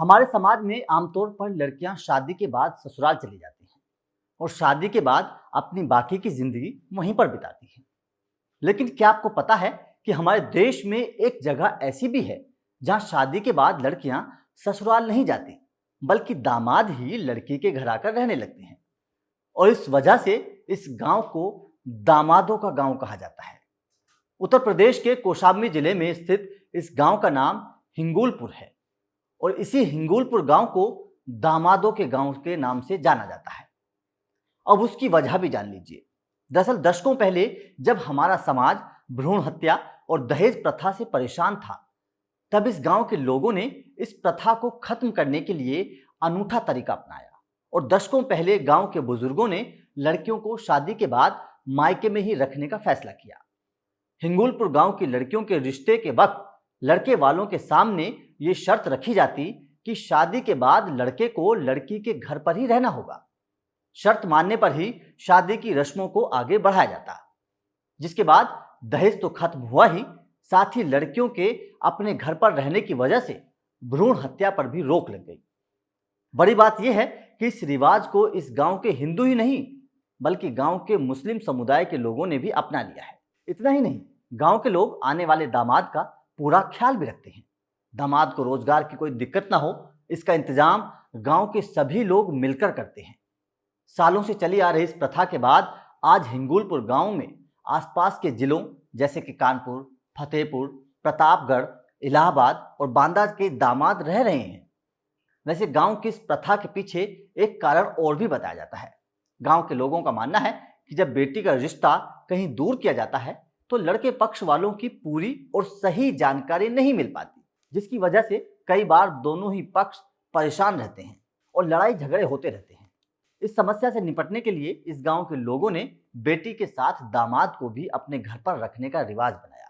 हमारे समाज में आमतौर पर लड़कियां शादी के बाद ससुराल चली जाती हैं और शादी के बाद अपनी बाकी की जिंदगी वहीं पर बिताती हैं। लेकिन क्या आपको पता है कि हमारे देश में एक जगह ऐसी भी है जहां शादी के बाद लड़कियां ससुराल नहीं जाती, बल्कि दामाद ही लड़की के घर आकर रहने लगते हैं। और इस वजह से इस गांव को दामादों का गांव कहा जाता है। उत्तर प्रदेश के कौशाम्बी जिले में स्थित इस गांव का नाम हिंगोलपुर है और इसी हिंगोलपुर गांव को दामादों के गांव के नाम से जाना जाता है। अब उसकी वजह भी जान लीजिए। दरअसल दशकों पहले जब हमारा समाज भ्रूण हत्या और दहेज प्रथा से परेशान था, तब इस गांव के लोगों ने इस प्रथा को खत्म करने के लिए अनूठा तरीका अपनाया और दशकों पहले गांव के बुजुर्गों ने लड़कियों को शादी के बाद मायके में ही रखने का फैसला किया। हिंगोलपुर गांव की लड़कियों के रिश्ते के वक्त लड़के वालों के सामने ये शर्त रखी जाती कि शादी के बाद लड़के को लड़की के घर पर ही रहना होगा। शर्त मानने पर ही शादी की रस्मों को आगे बढ़ाया जाता, जिसके बाद दहेज तो खत्म हुआ ही, साथ ही लड़कियों के अपने घर पर रहने की वजह से भ्रूण हत्या पर भी रोक लग गई। बड़ी बात यह है कि इस रिवाज को इस गांव के हिंदू ही नहीं, बल्कि गांव के मुस्लिम समुदाय के लोगों ने भी अपना लिया है। इतना ही नहीं, गांव के लोग आने वाले दामाद का पूरा ख्याल भी रखते हैं। दामाद को रोजगार की कोई दिक्कत ना हो, इसका इंतजाम गांव के सभी लोग मिलकर करते हैं। सालों से चली आ रही इस प्रथा के बाद आज हिंगोलपुर गांव में आसपास के जिलों जैसे कि कानपुर, फतेहपुर, प्रतापगढ़, इलाहाबाद और बांदा के दामाद रह रहे हैं। वैसे गांव की इस प्रथा के पीछे एक कारण और भी बताया जाता है। गांव के लोगों का मानना है कि जब बेटी का रिश्ता कहीं दूर किया जाता है तो लड़के पक्ष वालों की पूरी और सही जानकारी नहीं मिल पाती, जिसकी वजह से कई बार दोनों ही पक्ष परेशान रहते हैं और लड़ाई झगड़े होते रहते हैं। इस समस्या से निपटने के लिए इस गांव के लोगों ने बेटी के साथ दामाद को भी अपने घर पर रखने का रिवाज बनाया,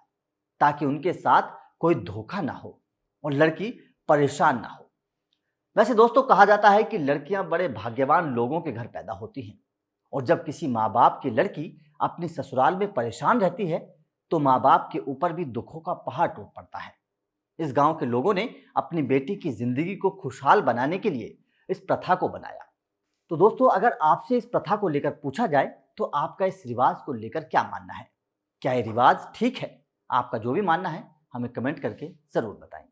ताकि उनके साथ कोई धोखा ना हो और लड़की परेशान ना हो। वैसे दोस्तों, कहा जाता है कि लड़कियां बड़े भाग्यवान लोगों के घर पैदा होती हैं और जब किसी माँ बाप की लड़की अपनी ससुराल में परेशान रहती है तो माँ बाप के ऊपर भी दुखों का पहाड़ टूट पड़ता है। इस गांव के लोगों ने अपनी बेटी की जिंदगी को खुशहाल बनाने के लिए इस प्रथा को बनाया। तो दोस्तों, अगर आपसे इस प्रथा को लेकर पूछा जाए तो आपका इस रिवाज को लेकर क्या मानना है? क्या ये रिवाज ठीक है? आपका जो भी मानना है हमें कमेंट करके जरूर बताएं।